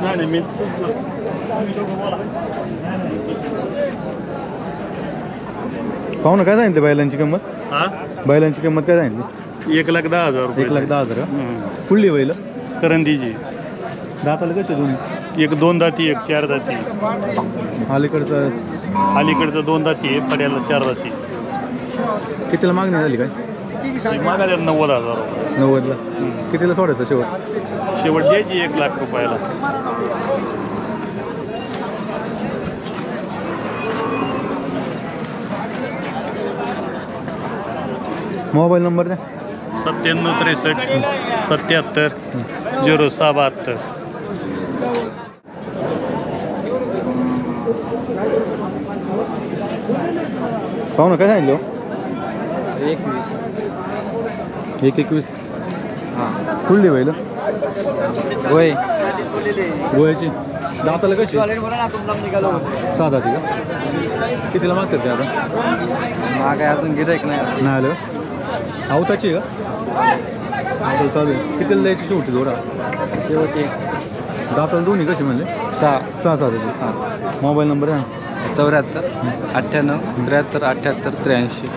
नाही मी पाहू ना काय सांगितली बैलांची किंमत? हा बैलांची किंमत काय सांगितली? 1,10,000 रुपये. 1,10,000 का? कुठली बैल? करंदीची. दाताला कसे दोन्ही? एक 2 दाती एक 4 दाती. अलीकडचं अलीकडचं 2 दाती आहे, पड्याला 4 दाती. कितीला मागणी झाली काय? मागायला 90,000 रुपये. 90ला. कितीला सोडायचं शेवट? शेवट द्यायची 1,00,000 रुपयाला. मोबाईल नंबर द्या. 97 63 77 072. पाहू ना काय सांगितलं? 21. 1,21. कुठली बैल? होय. गोव्याची. दाताला कशी? 6 दाती का? कितीला मागतात ते आता? काय अजून गिरायक नाही आलं. आवताची का? आवताला चालू आहे. कितीला द्यायची शेवटी जोडा? शेवटी दाताला दोन्ही कशी म्हणले? 6. 6 दाती. हां. मोबाईल नंबर आहे? 74 98 73 78 83.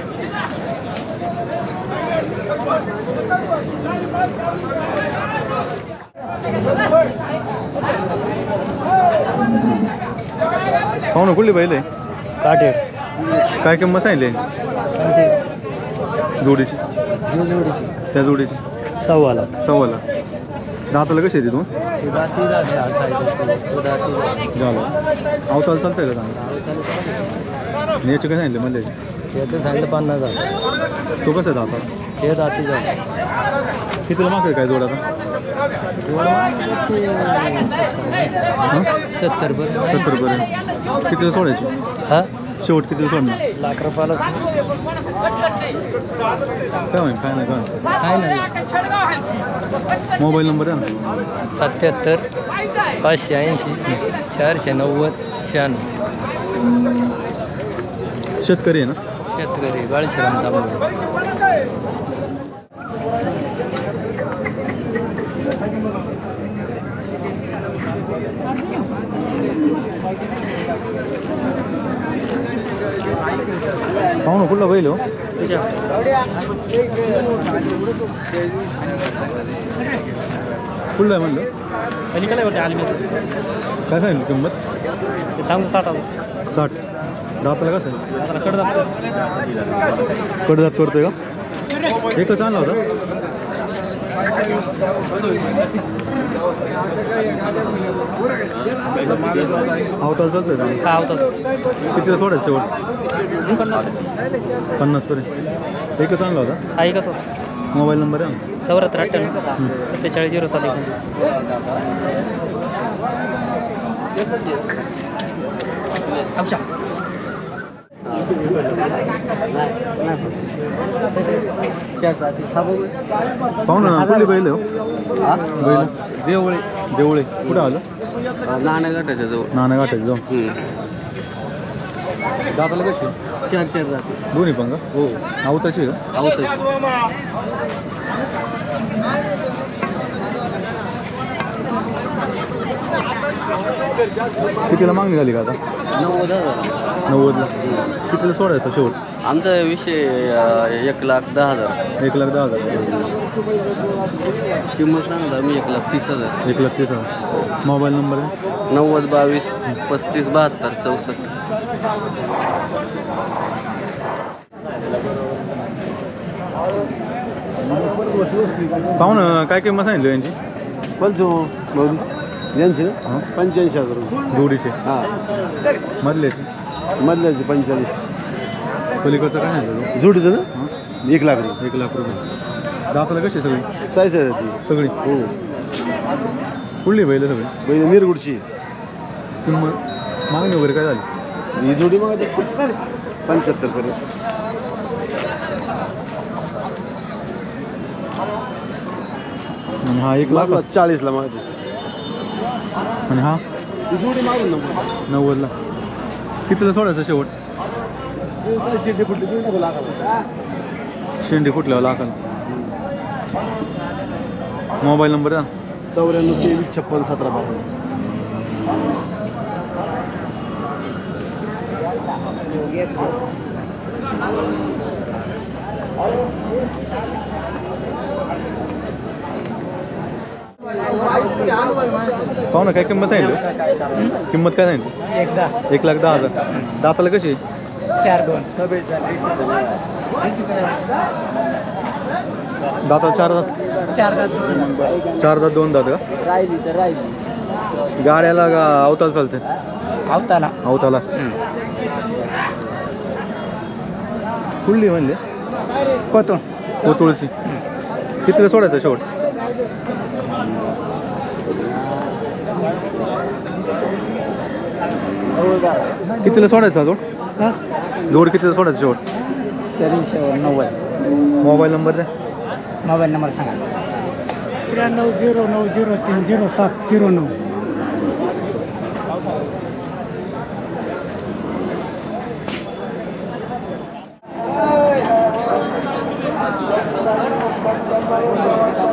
पाहू ना कुठली बैल आहे? काटे. काय किंमत सांगितली जोडीची? त्या जोडीची 1,15,000. दाताला कशी येते तू? झालं. अवताला चालतंय का चांगलं? याचे काय सांगितले म्हणजे? याचं सांगितलं 50,000. तो कसं आहे दाताला? हे दाती झालं. कितीला मागते काय जोड आता? 70 पर्यंत. 70 पर्यंत. कितीला सोडायची? हा शेवट कितीला सोडणार? ₹1,00,000. काय होईल काय नाही काय नाही. मोबाईल नंबर आहे ना? 77 580 490 96. शेतकरी आहे ना? शेतकरी बाळशीराम तांबे. पाहू ना कुठला बैल हो? कुठला आहे म्हणलं? काय सांगितलं किंमत? सांगू 60,000. 60. दाताला कसं आहे? कडदात करतोय का? एकच आणला होता? अवताला चालतोय का? हा होता. कितीला सोडायचं शेवट? 50 पर्यंत. एकच आणला होता? हा एकच होता. मोबाईल नंबर आहे ना? 74 98 47 07 19. पाहू ना कुठली बैल हो? बैल देवळे. देवळे. कुठं आलं? नाणेघाटाच्या जवळ. नाणेघाटाच्या जाऊ. दाताला कशी? 4 जाते. दोन्ही पण का? हो. आवताची का? आवत. कितीला मागणी झाली का आता? 90,000. 90ला. कितीला सोडायचं शेवट? आमचा विषय 1,10,000. 1,10,000. किंमत सांगता मी 1,30,000. 1,30,000. मोबाईल नंबर आहे? 90 22 35 72 64. पाहू ना काय किंमत सांगितली यांची? यांचे 85,000 रुपये जोडीचे. हां. मधल्याचे? मधल्याचे 45. पलीकडचं काय सांगितलं? जोडीचं ना 1,00,000 रुपये. 1,00,000 रुपये. दाताला कशी सगळी? साईज आहे ती सगळी? हो. कुठली बैल सगळी? पहिले निरगुडची. किंमत मागणी वगैरे काय झाली? ही जोडी मग 75 पर्यंत. हा 1,00,000. 40ला मागते. आणि हा ही जोडी मागून 90ला. कितीला सोडायचं शेवट? शेंडी फुटली 1,00,000. शेंडी कुठल्यावर लाखाला? मोबाईल नंबर द्या. 94 23 56 17 12. पाहू ना काय किंमत सांगितली? किंमत काय सांगितली? 1,10,000. दाताला कशी? 4-2. दाताला 4 दात. 4 दात 2 दात का? राहिली तर राहिली. गाड्याला का अवताला चालते? आवताला. अवताला. कुठली म्हणले? कोतुळची. कितीला सोडायचं शेवट? कितीला सोडायचा जोड? जोड कितीला सोडायचं शेवट? 90. मोबाईल नंबर द्या. मोबाईल नंबर सांगा. 9309030709.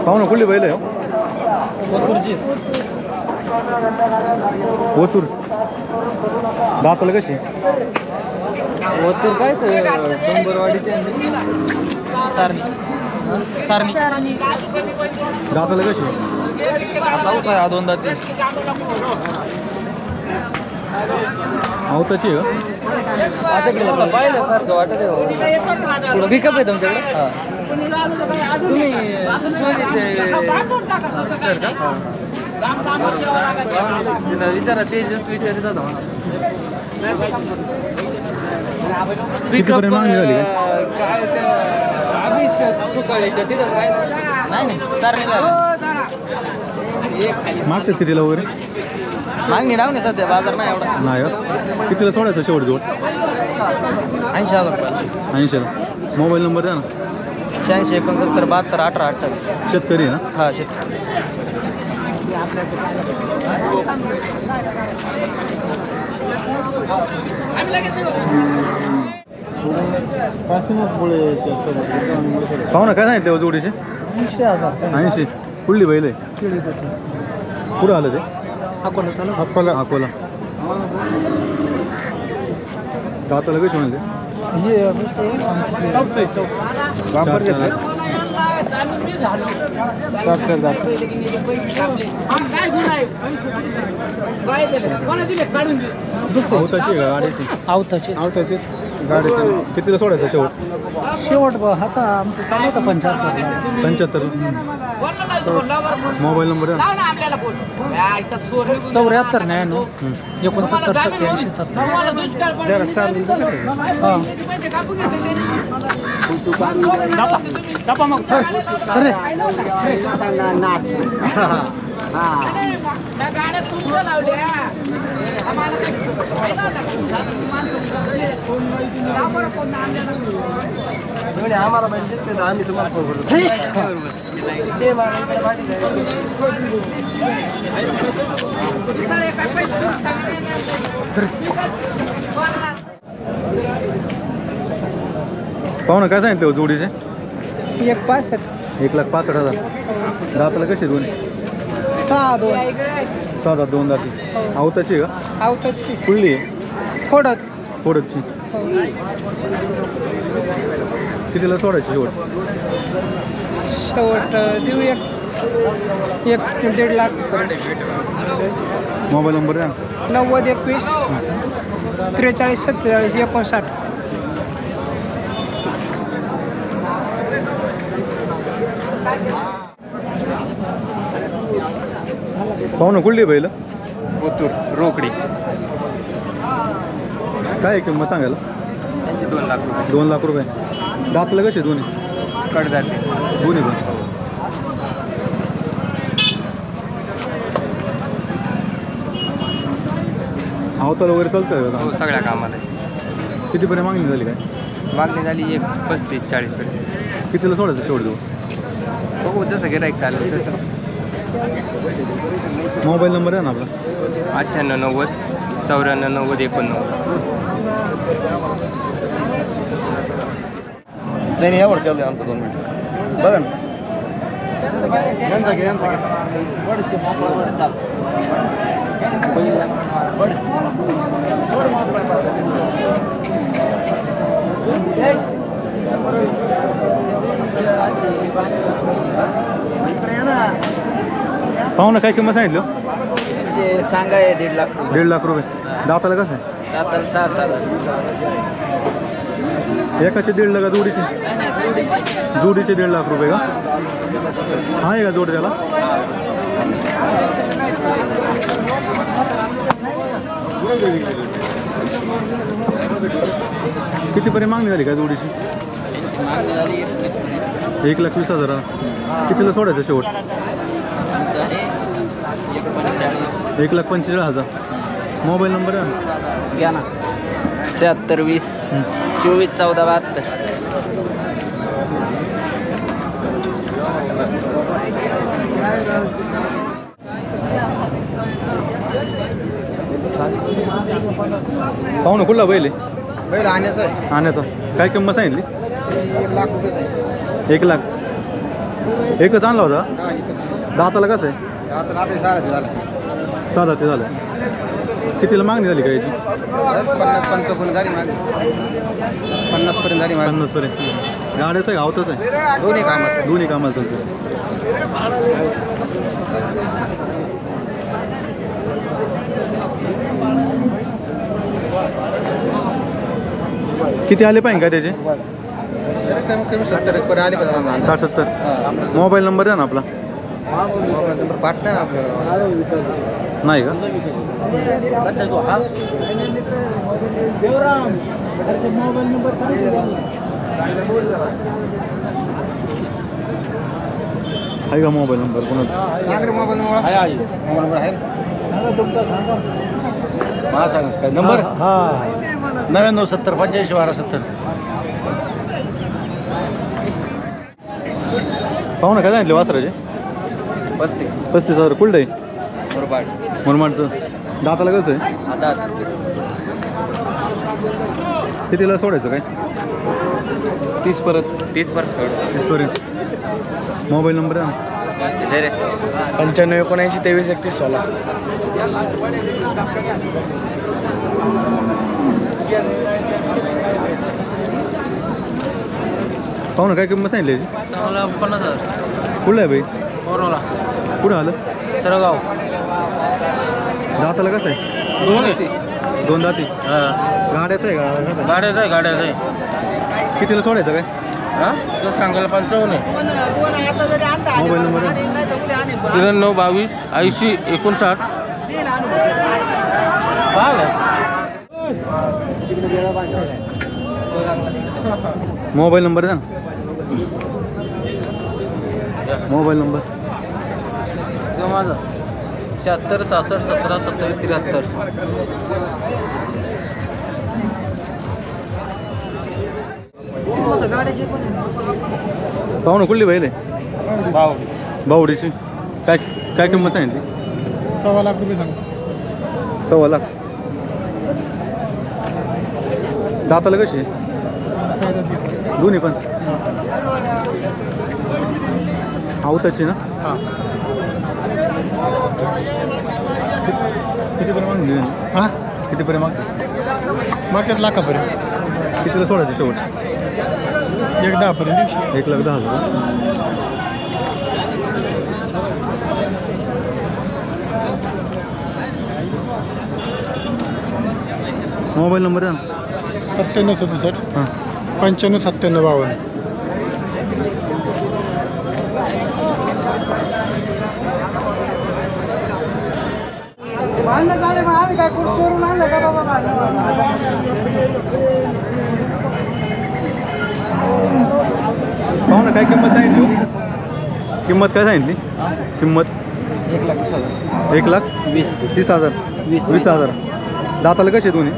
पाहू ना कुठली बैल आहे? ओतूर. दाताला कशी? ओतूर काय डोंबरवाडीचे सारणी दाताला कशी? चौसा 2 दाती. अवताची आहे का? पाहिल्यासारखं वाटत पुढं पिकअप आहे तुमच्याकडे? तुम्ही सोनीचे विचारा तेजस विचारित होता. कितीपर्यंत मागणी झाली काय अभिषेक सुकाळीच्या तिथं काय नाही सारणीला मागतात कितीला वगैरे? मागणी लावणे सध्या बाजार नाही एवढा. नाही का? कितीला सोडायचं शेवट जोड? 80,000 रुपये. 80ला. मोबाईल नंबर द्या ना. 86 69 72 18 28. शेतकरी आहे ना? हा शेतकरी. पाहू ना काय सांगितलं जोडीचे? 80,000. 80. कुठली बैल आहे? कुठं आलं ते? अकोला. अकोला. दाताला कशी म्हणते? अवताची आहे का गाडीची? आवताचे. कितीला सोडायचं शेवट? शेवट आता आमचं चालू होतं 75. 75. मोबाईल नंबर द्या. 74 99 69 87 27. आम्हाला पाहिजे ते आम्ही तुम्हाला फोन करतो. पाहू ना काय सांगितलं जोडीचे? 165. 1,65,000. दाताला कशी दोन्ही? 6-2. 6 दात 2 दाती. अवताची आहे का? आवताची. कुठली आहे? खोडत. कोडतची. कितीला सोडायची शेवट? शेवट देऊ 1.5 लाख. मोबाईल नंबर द्या. 90 21 43 47 59. पाहू ना कुठली बैल? ओतूर रोकडी. काय आहे किंमत सांगायला? 2 लाख रुपये. 2 लाख रुपये. दाताला कशी दोन्ही? कट जाते. दोन्ही पण. अवताला वगैरे चालतं का? हो सगळ्या कामाला. कितीपर्यंत मागणी झाली काय? मागणी झाली 35-40 पर्यंत. कितीला सोडायचं शेवट देऊ? बघू जसं गिराईक चालेल तसं. मोबाईल नंबर आहे ना आपला? 98 90 94 90 89. नाही यावर चालू आहे आमचं 2 मिनिट बघा ना. यांचा घे यांचा घे पाहू ना काय किंमत सांगितलं ते सांगाय 1.5 लाख 1.5 लाख रुपये दाताला कसं आहे आता 6-7 एकाचे 1.5 लाख जोडीचे जोडीचे 1.5 लाख रुपये का आहे का जोड त्याला कितीपर्यंत मागणी झाली का जोडीची मागणी झाली 1,20,000 कितीला सोडायचं शेवट 1,45,000 मोबाईल नंबर आहे घ्या ना 7620 241472 पाहू ना कुठला बैल आहे बैल आण्याचं आहे आण्याचा काय किंमत सांगितली 1 लाख रुपये आहे 1 लाख एकच आणला होता दाताला कसं आहे आता आता सारा ते झालं 7 ते झालं कितीला मागणी झाली का याची 50-55 झाली मागणी 50 पर्यंत झाली मागणी 50 पर्यंत गाड्याचं आहे गावतच आहे दोन्ही कामाचं दोन्ही कामाला चालतं किती आले पाहिजे का त्याचे कमी कमी 70 पर्यंत आले पाहिजे 60-70 मोबाईल नंबर द्या ना आपला मोबाईल नंबर पाठ नाही आपल्याला नाही का मोबाईल नंबर आहे का मोबाईल नंबर कोणाचा नागरी मोबाईल नंबर आहे मोबाईल नंबर आहे मला सांगा काय नंबर 9970851270 पाहू ना काय सांगितले वासराचे 35,000 कुठलं आहे मुरमाडचं दाताला कसं आहे कितीला सोडायचं काय 30 परत 30 सोड 30 पर्यंत मोबाईल नंबर आहे 95-79-23-31-16 पाहू ना काय किंमत सांगितली याची 50,000 कुठलं आहे भाई कोरोला कुठं आलं सरगाव दाताला कसं आहे दोन दाती गाड्याचं आहे का गाड्याचं आहे कितीला सोडायचं काय तो सांगायला 55 आहे मोबाईल नंबर आहे 93-22-80-59 मोबाईल नंबर द्या ना मोबाईल नंबर माझा 76-66-17-27-73 पाहू ना कुठली बैल आहे बावडीची काय काय किंमत सांगितली 1.25 लाख रुपये सांग 1.25 लाख दाताला कशी आहे दोन्ही पण आवताची ना कितीपर्यंत मागली हां कितीपर्यंत मागते मागच्यात लाखापर्यंत कितीला सोडायचं शेवट 1,10 पर्यंत 1,10,000 मोबाईल नंबर आहे ना 97-67 हां 95-97-52 पाहू ना काय किंमत सांगितली हो? किंमत काय सांगितली किंमत 1,20,30,000 20,000 दाताला कशी दोन्ही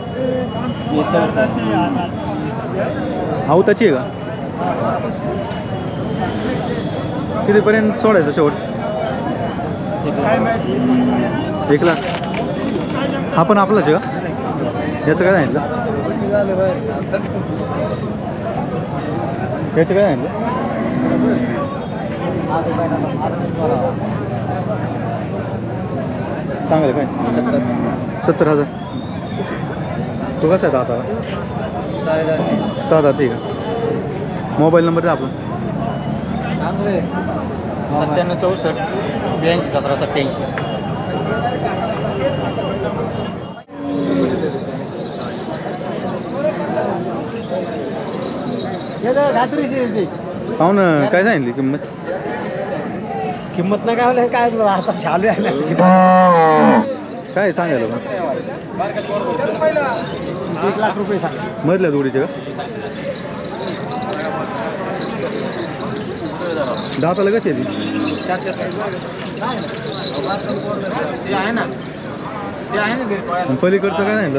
आवताची आहे का कितीपर्यंत सोडायचं शेवट 1 लाख हा पण आपलाच आहे का याचं काय सांगितलं याचं काय सांगितलं सांगाल काय 70,000. तो कसा आहे दाताला? 6 दात आहे का? मोबाईल नंबर आहे आपला? 9764 82 17 87. पाहू ना काय सांगितली किंमत? किंमत नाही काय काय आता चालू आहे काय सांगायला मग? 1 लाख रुपये सांग. मधल्या जोडीचे का? दाताला कशी आहे ती? आणि पलीकडचं काय नाही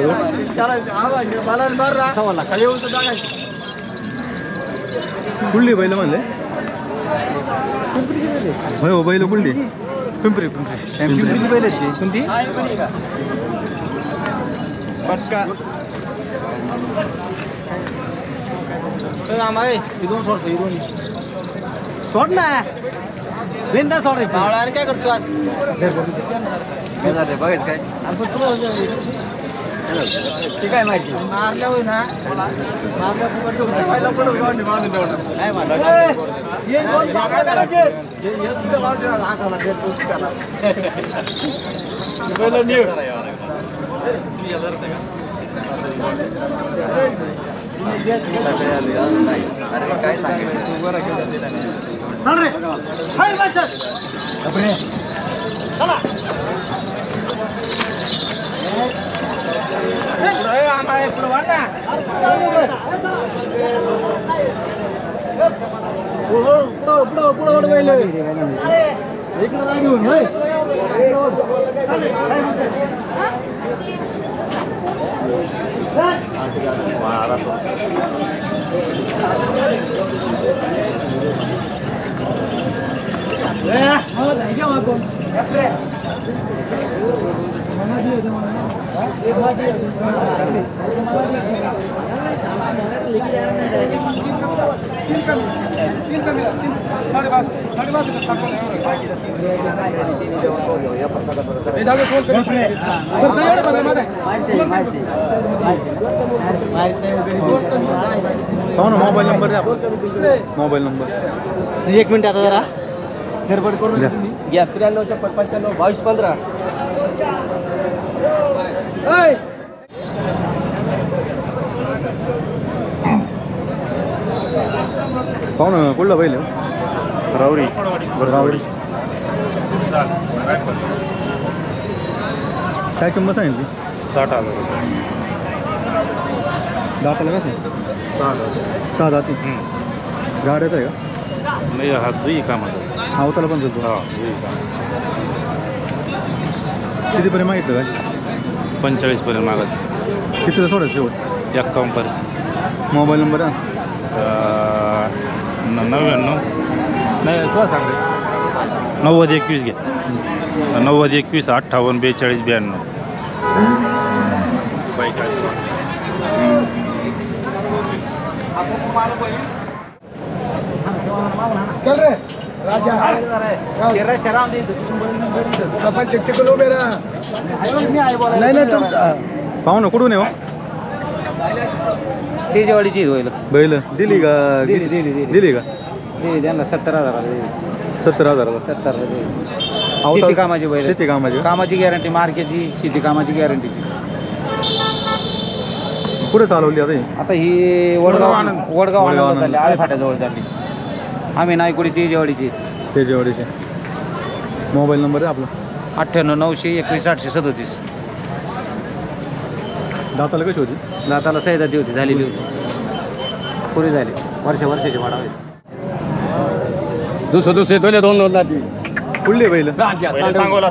कुठली बैल म्हणले? होय हो बैल कुठली? पिंपरी पिंपरीची बैल आहेत ती. कोणती? पटका सोड ना बिंदा सोडायचं. काय करतो आज बघायचं काय? ठीक आहे माहिती मारल्या होई ना काय सांगितलं? मोबाईल नंबर द्या. मोबाईल नंबर 1 मिनिट आता जरा गडबड करून घ्या. 93 95 22 15. पाहू ना कुठला बैल आहे? रावरी रावडी. काय किंमत सांगितली? 60,000 रुपये. दाताला कसं? 6 दाती. गाड्याचा आहे का? नाही हा दुई कामाचा. आवताला पण चालतो. हा दुई काम. कितीपर्यंत मागितलं काय? 45 पर्यंत मागत. कितीला सोडायचं शेवट? 51 पर्यंत. मोबाईल नंबर आहे? 99 नाही तुला सांगते 90 21 घे. 90 21 58 42 92. चल रे राजा नाही नाही तुम पाहू ना कुठून आहे? तेजवाडीची होईल. बैल दिली का? दिली का? त्यांना 70,000 70,000. 70 शेती कामाची बैल. शेती कामाची. कामाची गॅरंटी मार्केटची शेती कामाची गॅरंटीची. कुठे चालवली आता ही? आता ही वडगाव आनंद झाली. आळेफाट्याजवळ झाली. आम्ही नायकुडी तेजवाडीची. त्याच्यावडीचे. मोबाईल नंबर आहे आपला? 98 900 21 837. दाताला कशी होती? दाताला सैदाती होती झालेली होती. पुरी झाली. वर्षाची वाढावी. दुसरे दोन दाती. कुठली बैल? सांगोला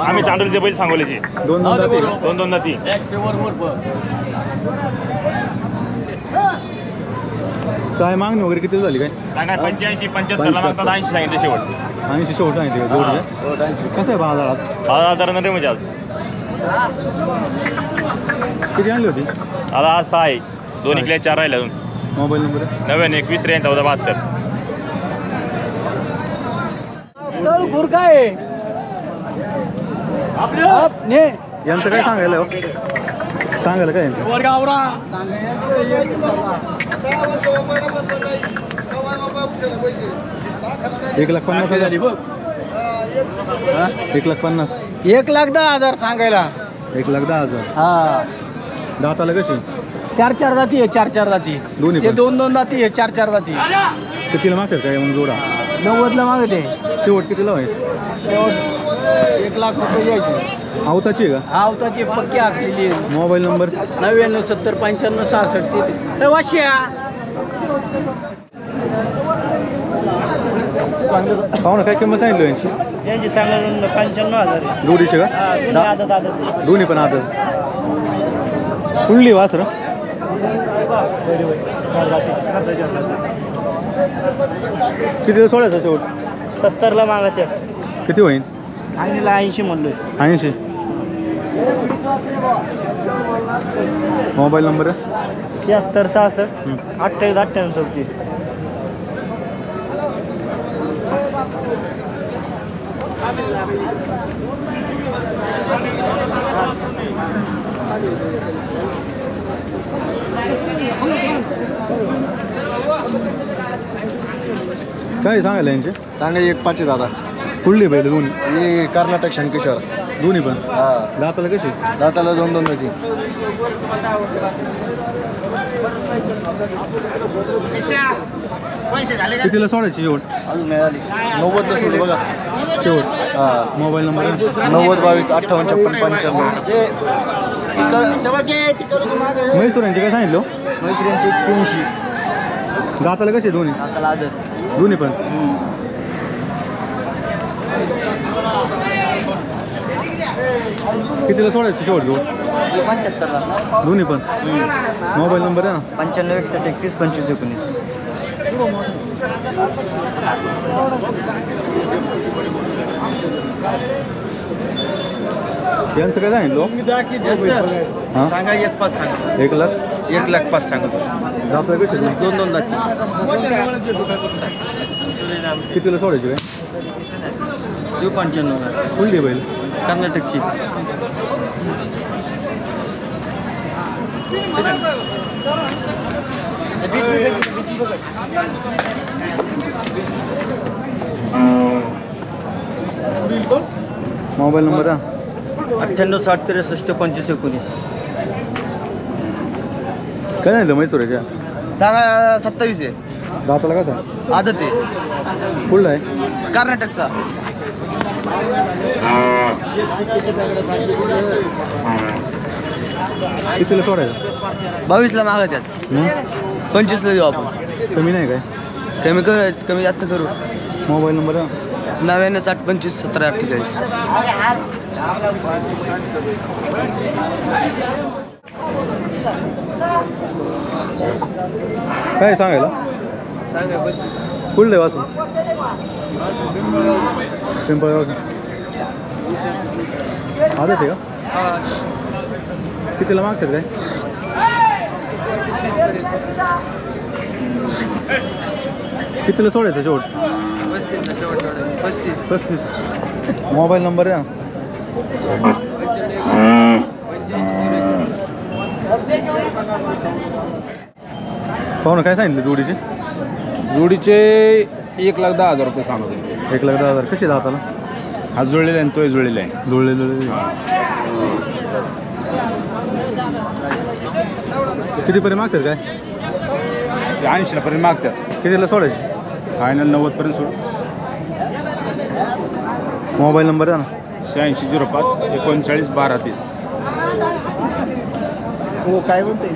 आम्ही चांडोलीचे बैल सांगोलीचे. 2 दाती. 2 दाती. काय मागणी वगैरे किती झाली काय? सांगा 85 75 ला मागतात 80 सांगितलं शेवट. 80 शेवट सांगितली का जोडीचे? कसं आहे बाजारात? हजार नरे म्हणजे आज किती आणली होती? आता आज 6 आहे. 2 इकले 4 राहिले अजून. मोबाईल नंबर आहे? 99 21 43 14 72. दूर काय यांचं काय सांगायला हो? सांगायला काय यांचं? 1,50,000 1,50,000 1,10,000 सांगायला 1,10,000 हा दाताला कशी 4 जाती आहे 4 जाती दोन्ही ते पण? 2 जाती आहे 4 जाती कितीला मागतात काय मग जोडा 90ला मागते शेवट कितीला होईल शेवट 1,00,000 रुपये द्यायचे आवताची का आवताची पक्की आखलेली मोबाईल नंबर 99 70 95 66 ते वाशिया पाहू ना काय किंमत सांगितलं यांची यांची सांगायला 95,000 जोडीचे का दोन्ही पण आता कुठली वासर किती सोडायचं शेवट 70ला मागते किती होईल आणि 80 म्हणलोय 80 मोबाईल नंबर 76 66 28 98 34 काय सांगायला यांचे सांगा 1,500 दादा कुठली बैल दोन्ही हे कर्नाटक शंकेश्वर दोन्ही पण हा दाताला कशी दाताला 2 जाती कितीला सोडायची शेवट अजून नाही आली 90ला सोड बघा शेवट हा मोबाईल नंबर 90 22 58 56 95 म्हैसूर यांचे काय सांगितलं मैत्रिणींची 300 दाताला कशी दोन्ही दाताला आदर दोन्ही पण कितीला सोडायची शेवट जोड 75ला दोन्ही पण मोबाईल नंबर आहे ना 95 31 25 19 यांचं काय सांगितलं हां सांगा 1,500 सांगा 1,00,000 1,05,000 सांगा दाताला कशी दोन्ही? 2 जाती कितीला सोडायची काय 95 कुठली बैल कर्नाटकची मोबाईल नंबर आहे 98 60 63 25 19 काय सांगितलं म्हैसूराच्या सांगा 27 आहे दाताला कसा आदत आहे कुठला आहे कर्नाटकचा कितीला सोडायचं 22ला मागतात 25ला देऊ आपण कमी नाही काय कमी जास्त करू मोबाईल नंबर आहे 99 60 25 17 48 काय सांगायला कुठलं आहे वासून पिंपळगाव आदत आहे का कितीला मागतात काय कितीला सोडायचं शेवट 35 मोबाईल नंबर आहे ना पाहू ना काय सांगितलं जोडीचे जोडीचे 1,10,000 रुपये सांगतो 1,10,000 कशी दाताला हा जुळलेला आहे तोही जुळलेला आहे जुळले कितीपर्यंत मागतात काय 80 पर्यंत मागतात कितीला सोडायची फायनल 90 पर्यंत सोड मोबाईल नंबर आहे ना 86 05 39 12 30 हो काय म्हणते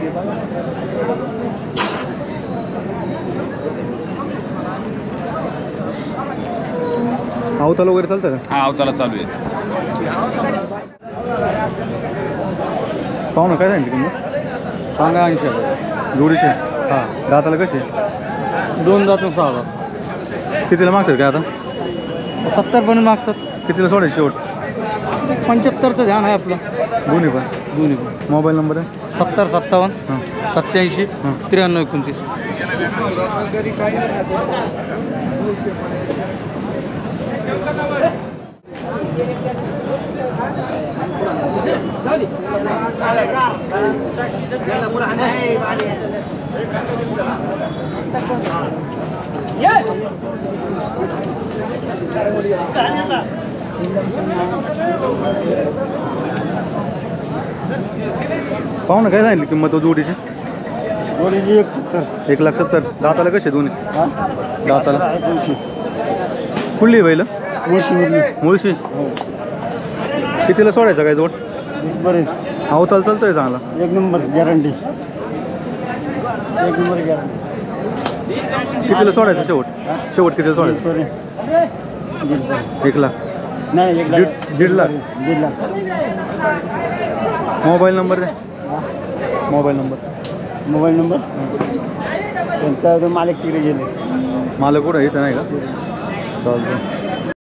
अवताला वगैरे चालतं का हा अवताला चालू आहे पाहू ना काय सांगितलं तुम्ही सांगा 80 जोडीचे हां दाताला कसे 2 जातं 6 कितीला मागतात काय आता 70 पण मागतात कितीला सोडायची शेवट 75चं ध्यान आहे आपलं दोन्ही पण मोबाईल नंबर आहे 70 57 हां 87 93 29 पाहू ना काय सांगितली किंमत हो जोडीची? जोडीची 170. 1,70,000. दाताला कसे दोन्ही? हा दाताला 80. कुठली बैल? मुळशी. मुळशी. कितीला सोडायचं काय जोड? बरे अवताल चालतोय चांगला. 1 नंबर गॅरंटी. 1 number guarantee. कितीला सोडायचं शेवट? शेवट कितीला सोडायचं? 1 लाख. नाही 1 लाख. 1.5 लाख. 1.5 लाख. मोबाईल नंबर द्या. Mobile number. मोबाईल नंबर त्यांचा मालक तिकडे गेले. मला कुठं इथं नाही का? चालतं.